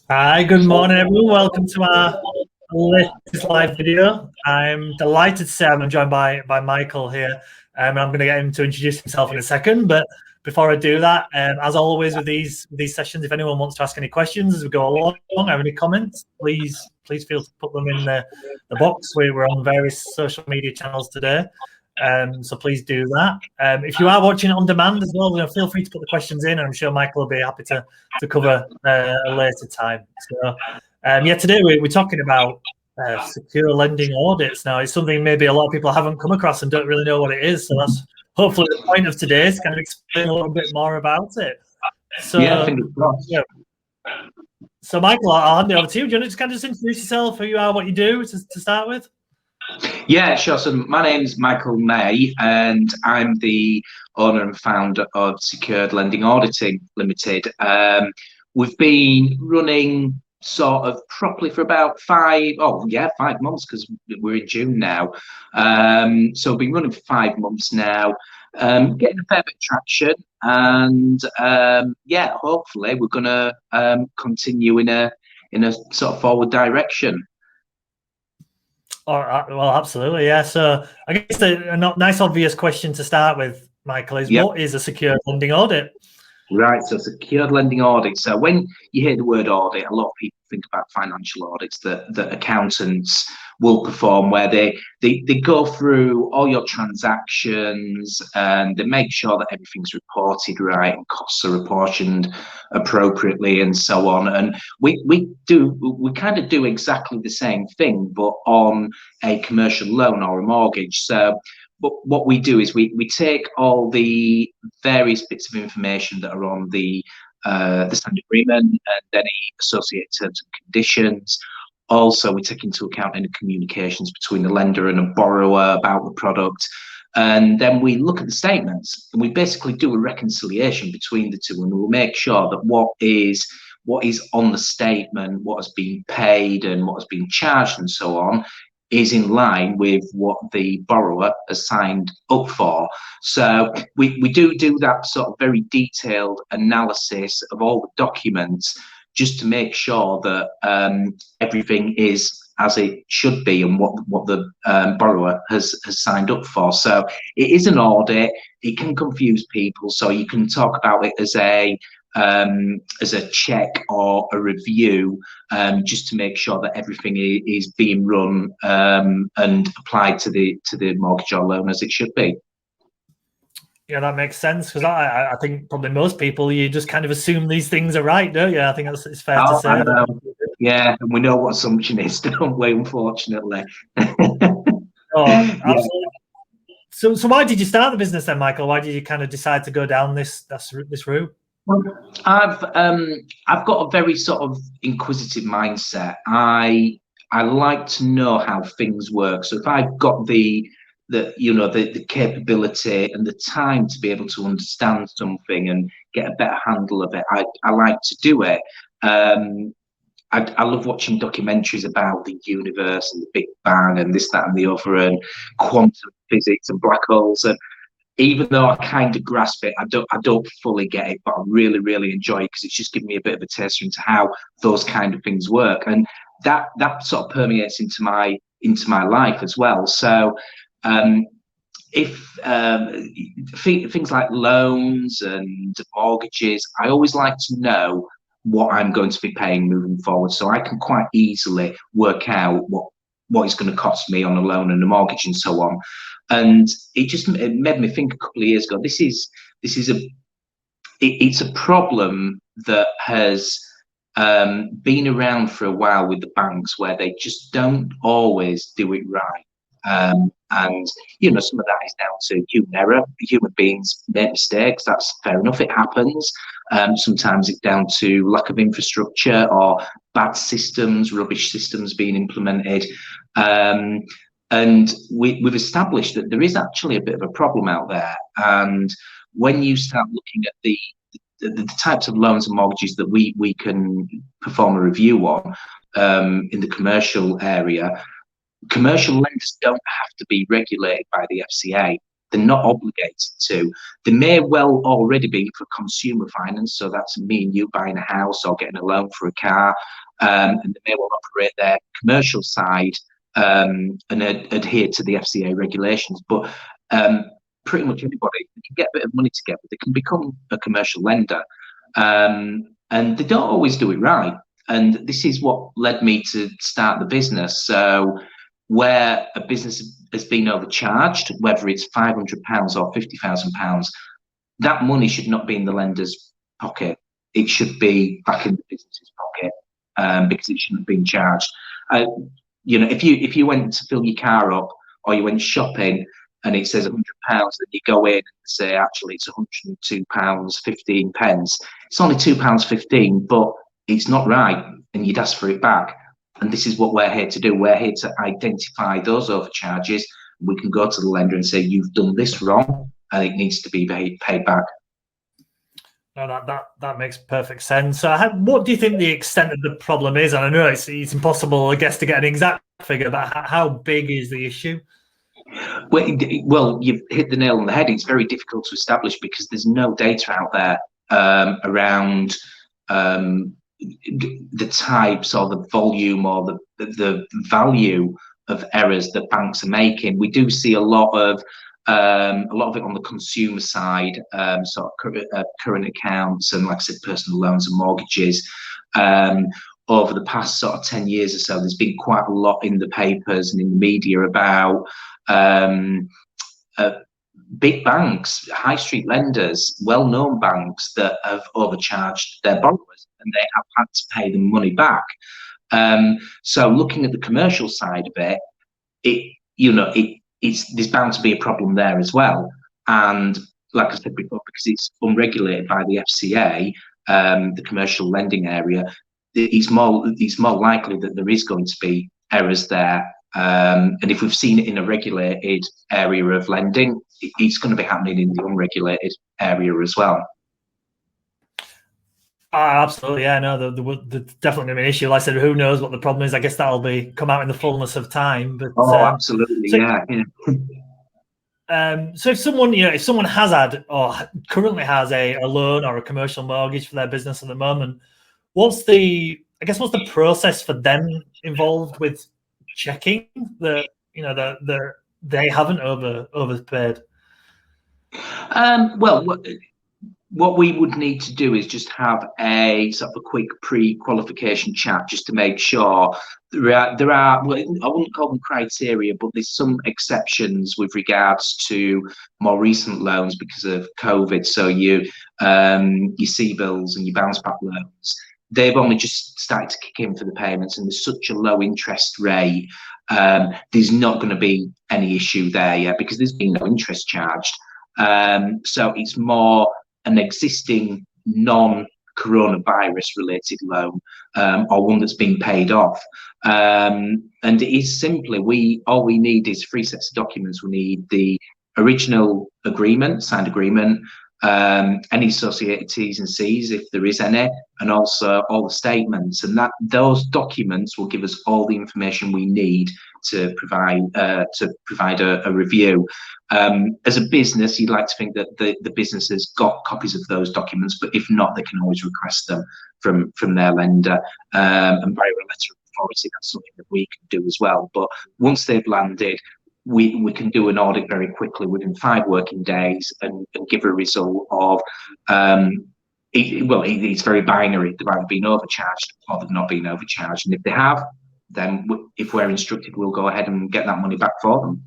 Hi, good morning, everyone. Welcome to our latest live video. I'm delighted to say I'm joined by Michael here, and I'm going to get him to introduce himself in a second. But before I do that, as always with these sessions, if anyone wants to ask any questions as we go along, have any comments, please feel to put them in the box. We're on various social media channels today. So please do that. If you are watching it on demand as well, feel free to put the questions in, and I'm sure Michael will be happy to cover a later time. So, yeah, today we're talking about secure lending audits. Now, it's something maybe a lot of people haven't come across and don't really know what it is. So that's hopefully the point of today is kind of explain a little bit more about it. So, yeah, fingers crossed. Yeah. So, Michael, I'll hand it over to you. Do you want to just kind of introduce yourself, who you are, what you do to start with? Yeah, sure. So my name's Michael May, and I'm the owner and founder of Secured Lending Auditing Limited. We've been running sort of properly for about 5 months, because we're in June now. So we've been running for 5 months now, getting a fair bit of traction, and yeah, hopefully we're going to continue in a sort of forward direction. Well, absolutely, yeah. So I guess a nice obvious question to start with, Michael, is what is a secured lending audit? Right, so secured lending audit. So when you hear the word audit, a lot of people think about financial audits that accountants will perform, where they go through all your transactions and they make sure that everything's reported right and costs are apportioned appropriately and so on. And we kind of do exactly the same thing, but on a commercial loan or a mortgage. So but what we do is we take all the various bits of information that are on the standard agreement and any associated terms and conditions. Also, we take into account any communications between the lender and a borrower about the product. And then we look at the statements and we basically do a reconciliation between the two, and we'll make sure that what is on the statement, what has been paid and what has been charged and so on, is in line with what the borrower has signed up for. So we do that sort of very detailed analysis of all the documents, just to make sure that everything is as it should be and what the borrower has signed up for. So it is an audit. It can confuse people, so you can talk about it as a check or a review, just to make sure that everything is being run and applied to the mortgage or loan as it should be. Yeah, that makes sense, because I think probably most people, you just kind of assume these things are right, don't you? I think it's fair to say. Yeah, and we know what assumption is, don't we, unfortunately? Absolutely. Yeah. So why did you start the business then, Michael? Why did you kind of decide to go down this route? Well, I've got a very sort of inquisitive mindset. I like to know how things work. So if I've got the capability and the time to be able to understand something and get a better handle of it, I like to do it. I love watching documentaries about the universe and the Big Bang and this, that, and the other, and quantum physics and black holes. And even though I kind of grasp it, I don't fully get it, but I really, really enjoy it, because it's just given me a bit of a taste into how those kind of things work, and that sort of permeates into my life as well. So if things like loans and mortgages, I always like to know what I'm going to be paying moving forward, so I can quite easily work out what it's going to cost me on a loan and a mortgage and so on. And it made me think a couple of years ago, it's a problem that has been around for a while with the banks, where they just don't always do it right. And some of that is down to human error. Human beings make mistakes. That's fair enough. It happens. Sometimes it's down to lack of infrastructure or bad systems, rubbish systems being implemented. And we've established that there is actually a bit of a problem out there. And when you start looking at the types of loans and mortgages that we can perform a review on in the commercial area, commercial lenders don't have to be regulated by the FCA. They're not obligated to. They may well already be for consumer finance, so that's me and you buying a house or getting a loan for a car, and they may well operate their commercial side and adhere to the FCA regulations. But pretty much anybody, they can get a bit of money together, they can become a commercial lender, and they don't always do it right. And this is what led me to start the business. So where a business has been overcharged, whether it's £500 or £50,000, that money should not be in the lender's pocket. It should be back in the business's pocket, because it shouldn't have been charged. You know, if you went to fill your car up, or you went shopping and it says £100, and you go in and say actually it's £102.15, it's only £2.15, but it's not right, and you'd ask for it back. And this is what we're here to do. We're here to identify those overcharges. We can go to the lender and say, you've done this wrong, and it needs to be paid back. No, that makes perfect sense. So what do you think the extent of the problem is? And I know it's impossible, I guess, to get an exact figure, but how big is the issue? Well, you've hit the nail on the head. It's very difficult to establish because there's no data out there around the types or the volume or the value of errors that banks are making. We do see a lot of it on the consumer side, sort of current accounts and, like I said, personal loans and mortgages. Over the past sort of 10 years or so, there's been quite a lot in the papers and in the media about big banks, high street lenders, well-known banks that have overcharged their borrowers, and they have had to pay them money back. So looking at the commercial side of it, there's bound to be a problem there as well. And like I said before, because it's unregulated by the FCA, the commercial lending area, it's more likely that there is going to be errors there. And if we've seen it in a regulated area of lending, it's going to be happening in the unregulated area as well. Absolutely, yeah. No, there's definitely an issue. Like I said, who knows what the problem is? I guess that'll come out in the fullness of time. But absolutely, so, yeah. So if someone has had or currently has a loan or a commercial mortgage for their business at the moment, what's the process for them involved with checking that they haven't overpaid? Well, what we would need to do is just have a sort of a quick pre-qualification chat, just to make sure there are well, I wouldn't call them criteria, but there's some exceptions with regards to more recent loans because of COVID. So your CBILS and your bounce back loans, they've only just started to kick in for the payments, and there's such a low interest rate. There's not going to be any issue there yet because there's been no interest charged. So it's more an existing non-coronavirus related loan, or one that's been paid off. And it is simply, all we need is 3 sets of documents. We need the original agreement, signed agreement, any associated T's and C's if there is any, and also all the statements. And those documents will give us all the information we need to provide a review. As a business, you'd like to think that the business has got copies of those documents, but if not, they can always request them from their lender, and via a letter of authority. That's something that we can do as well. But once they've landed, we can do an audit very quickly within 5 working days and give a result of it's very binary. They've either been overcharged or they've not been overcharged, and if they have, then if we're instructed, we'll go ahead and get that money back for them.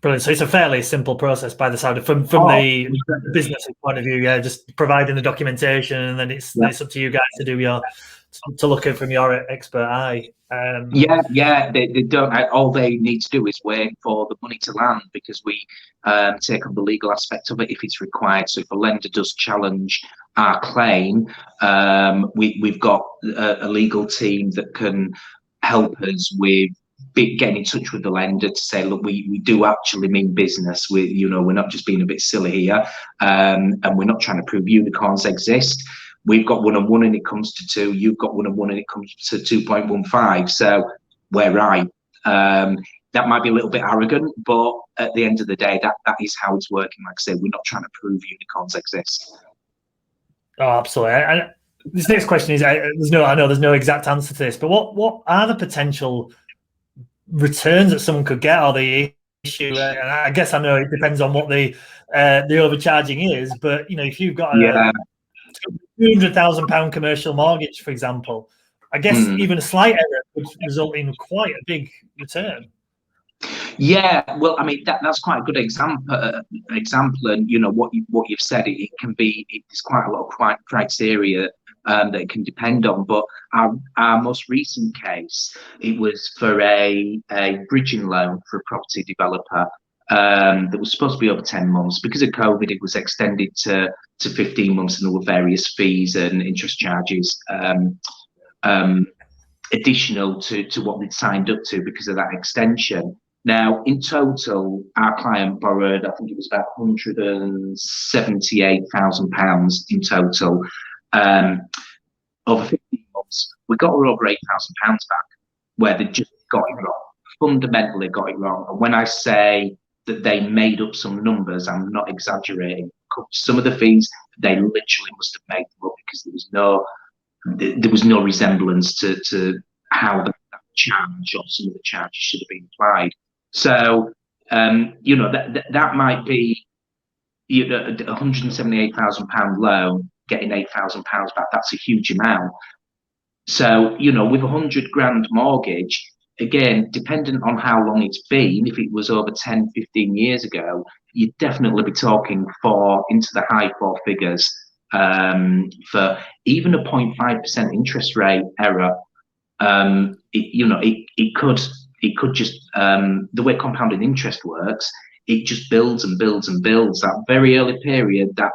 Brilliant. So it's a fairly simple process by the sound of from the business point of view. Yeah, just providing the documentation, and then it's up to you guys to do to look at from your expert eye. They don't. All they need to do is wait for the money to land, because we take on the legal aspect of it if it's required. So if a lender does challenge our claim, we've got a legal team that can help us with getting in touch with the lender to say, look, we do actually mean business. We're not just being a bit silly here, and we're not trying to prove unicorns exist. We've got 1 and 1 and it comes to 2. You've got 1 and 1 and it comes to 2.15. So we're right. Then that might be a little bit arrogant, but at the end of the day, that is how it's working. Like I say, we're not trying to prove unicorns exist. Oh, absolutely. This next question is, I know there's no exact answer to this, but what are the potential returns that someone could get, or the issue? And I guess I know it depends on what the overcharging is, but if you've got a £200,000 commercial mortgage, for example, I guess even a slight error would result in quite a big return. Yeah, well, I mean that's quite a good example. And what you've said, it can be. There's quite a lot of criteria that it can depend on. But our most recent case, it was for a bridging loan for a property developer that was supposed to be over 10 months. Because of COVID, it was extended to 15 months, and there were various fees and interest charges additional to what they'd signed up to because of that extension. Now, in total, our client borrowed, I think it was about £178,000 in total. Over 15 months, we got her over £8,000 back, where they just got it wrong, fundamentally got it wrong. And when I say that they made up some numbers, I'm not exaggerating. Some of the fees, they literally must have made them up because there was no resemblance to how the charge or some of the charges should have been applied. So, that might be a £178,000 loan, getting £8,000 back. That's a huge amount. So, with £100,000 mortgage, again, dependent on how long it's been, if it was over 10, 15 years ago, you'd definitely be talking into the high four figures for even a 0.5% interest rate error. It could just the way compounded interest works, it just builds and builds and builds. That very early period, I've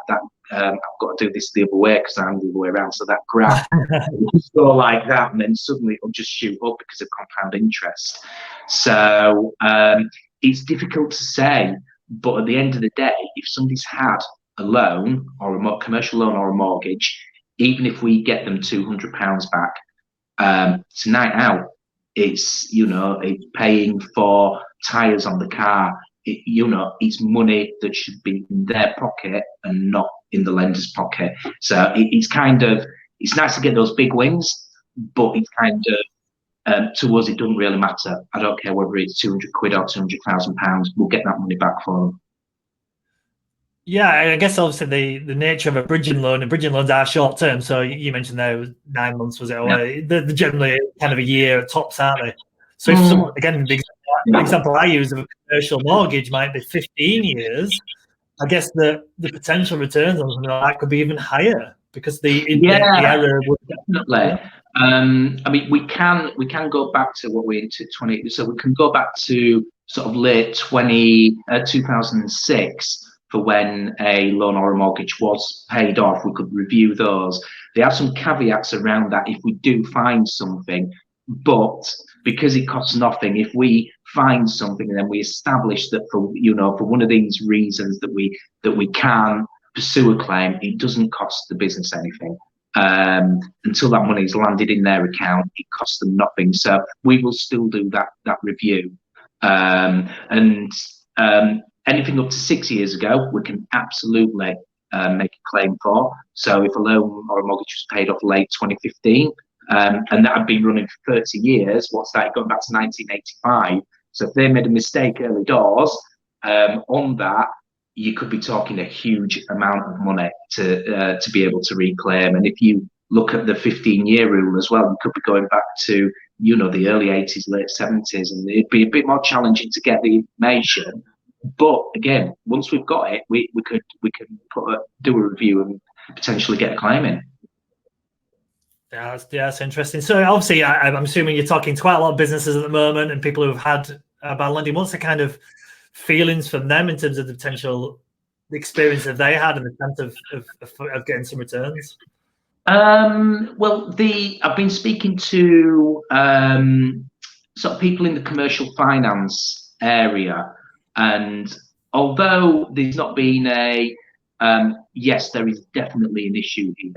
got to do this the other way because I'm the other way around. So that graph will just go like that, and then suddenly it'll just shoot up because of compound interest. So it's difficult to say, but at the end of the day, if somebody's had a loan or a commercial loan or a mortgage, even if we get them £200 back, it's a night out. It's it's paying for tires on the car. It's money that should be in their pocket and not in the lender's pocket. So it's nice to get those big wins, but it's kind of to us it doesn't really matter. I don't care whether it's £200 or £200,000. We'll get that money back for them. Yeah, I guess obviously the nature of a bridging loan, and bridging loans are short term. So you mentioned there was 9 months, was it? Yeah. They're generally kind of a year at tops, aren't they? So if someone, again, the example I use of a commercial mortgage might be 15 years, I guess the potential returns on something like that could be even higher because the error would definitely. I mean, we can go back to what we're into 20. So we can go back to sort of late 2006. For when a loan or a mortgage was paid off, we could review those. There are some caveats around that if we do find something, but because it costs nothing, if we find something and then we establish that for one of these reasons that we can pursue a claim, it doesn't cost the business anything. Until that money is landed in their account, it costs them nothing. So we will still do that review. Anything up to 6 years ago, we can absolutely make a claim for. So if a loan or a mortgage was paid off late 2015, and that had been running for 30 years, what's that? Going back to 1985. So if they made a mistake early doors on that, you could be talking a huge amount of money to be able to reclaim. And if you look at the 15-year rule as well, you could be going back to the early 80s, late 70s, and it'd be a bit more challenging to get the information. But again, once we've got it, we can do a review and potentially get a claim in. Yeah, that's interesting. So obviously, I'm assuming you're talking to quite a lot of businesses at the moment and people who've had bad lending. What's the kind of feelings from them in terms of the potential experience that they had and the chance of getting some returns? Well, I've been speaking to sort of people in the commercial finance area. And although there's not been yes, there is definitely an issue here.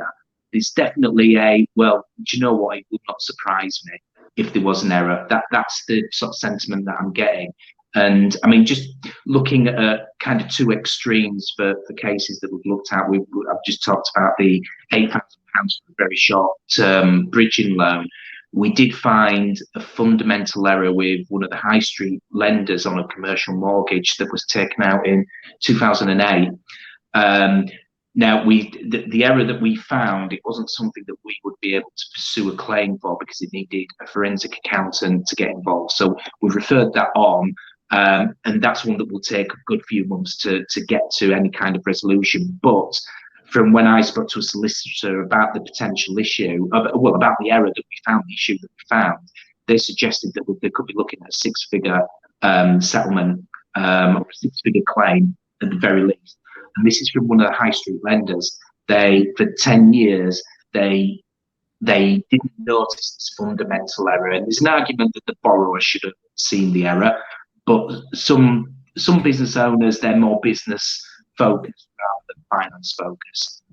There's definitely well, do you know what? It would not surprise me. if there was an error. That's the sort of sentiment that I'm getting. And I mean, just looking at kind of two extremes for cases that we've looked at, I've just talked about the £8,000 for a very short-term bridging loan. We did find a fundamental error with one of the high street lenders on a commercial mortgage that was taken out in 2008. Now, the error that we found, it wasn't something that we would be able to pursue a claim for because it needed a forensic accountant to get involved. So we've referred that on, and that's one that will take a good few months to get to any kind of resolution. But from when I spoke to a solicitor about the potential issue, about the error that we found, the issue that we found, they suggested that they could be looking at a six-figure settlement or a six-figure claim at the very least. And this is from one of the high street lenders. For 10 years, they didn't notice this fundamental error. And there's an argument that the borrower should have seen the error, but some business owners, they're more business focused rather than finance focused.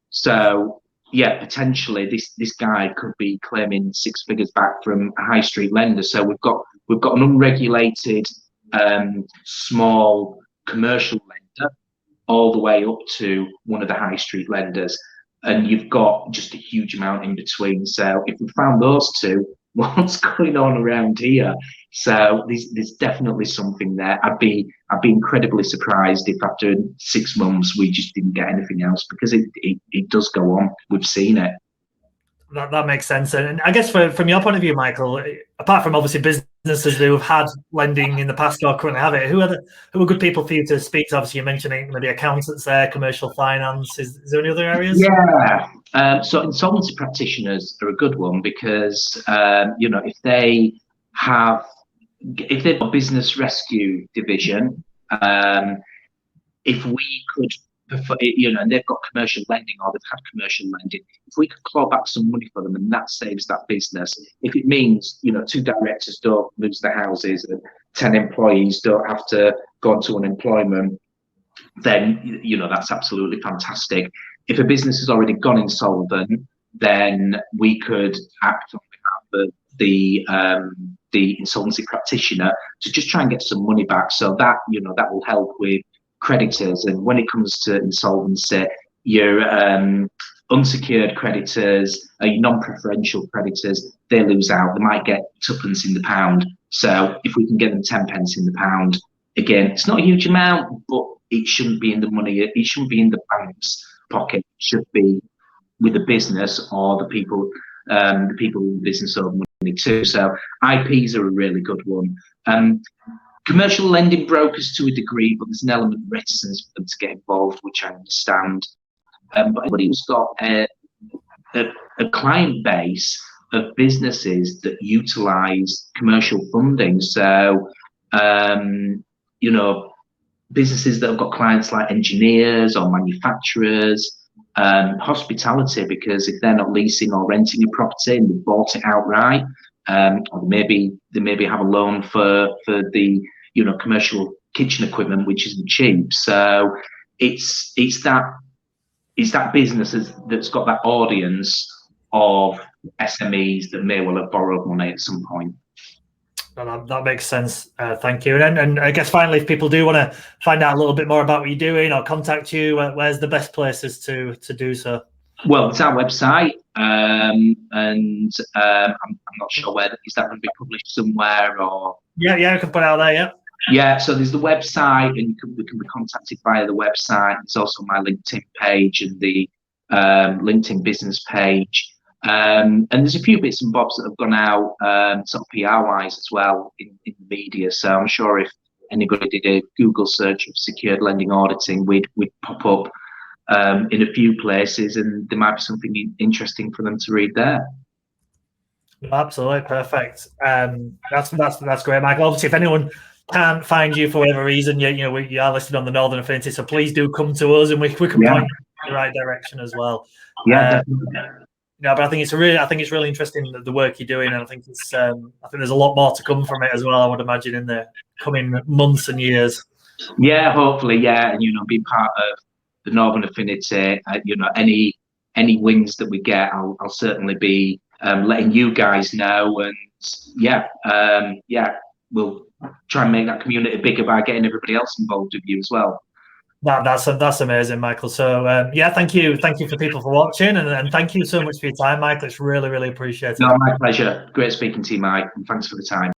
So yeah, potentially this guy could be claiming six figures back from a high street lender. So we've got an unregulated small commercial lender all the way up to one of the high street lenders, and you've got just a huge amount in between. So if we found those two, what's going on around here? So there's definitely something there. I'd be incredibly surprised if after 6 months we just didn't get anything else, because it does go on. We've seen it. That makes sense. And I guess from your point of view, Michael, apart from obviously businesses who have had lending in the past or currently have it, who are good people for you to speak to? Obviously, you're mentioning maybe accountants there, commercial finance. Is there any other areas? Yeah. So insolvency practitioners are a good one, because if they've got a business rescue division, if we could, and they've got commercial lending, or they've had commercial lending, if we could claw back some money for them, and that saves that business, if it means 2 directors don't lose their houses and 10 employees don't have to go into unemployment, then that's absolutely fantastic. If a business has already gone insolvent, then we could act on behalf of the insolvency practitioner to just try and get some money back. So that that will help with creditors. And when it comes to insolvency, your unsecured creditors, your non-preferential creditors, they lose out. They might get tuppence in the pound. So if we can get them 10 pence in the pound, again, it's not a huge amount, but it shouldn't be in the money. It shouldn't be in the bank's pocket. It should be with the business or the people in the business owe money too. So IPs are a really good one. Commercial lending brokers to a degree, but there's an element of reticence for them to get involved, which I understand. But anybody who's got a client base of businesses that utilise commercial funding, so businesses that have got clients like engineers or manufacturers, hospitality, because if they're not leasing or renting a property and they've bought it outright, or maybe have a loan for the commercial kitchen equipment, which isn't cheap. So it's that business that's got that audience of SMEs that may well have borrowed money at some point. That makes sense. Thank you. And I guess finally, if people do want to find out a little bit more about what you're doing or contact you, where's the best places to do so? Well, it's our website, and I'm not sure where is that going to be published somewhere, or yeah, I can put it out there. Yeah, so there's the website, and we can be contacted via the website. There's also my LinkedIn page and the LinkedIn business page. And there's a few bits and bobs that have gone out sort of PR-wise as well in the media. So I'm sure if anybody did a Google search of secured lending auditing, we'd pop up in a few places, and there might be something interesting for them to read there. Absolutely perfect. That's great, Michael. Obviously, if anyone can't find you for whatever reason, you are listed on the Northern Affinity, so please do come to us, and we can point you in the right direction as well. Yeah. But I think it's really interesting the work you're doing, and I think there's a lot more to come from it as well, I would imagine, in the coming months and years. Yeah, hopefully, yeah, and being part of the Northern Affinity, any wins that we get, I'll certainly be letting you guys know. And yeah, we'll try and make that community bigger by getting everybody else involved with you as well. That's amazing, Michael. So yeah, thank you for people for watching, and thank you so much for your time, Michael. It's really appreciated. No, my pleasure. Great speaking to you, Mike, and thanks for the time.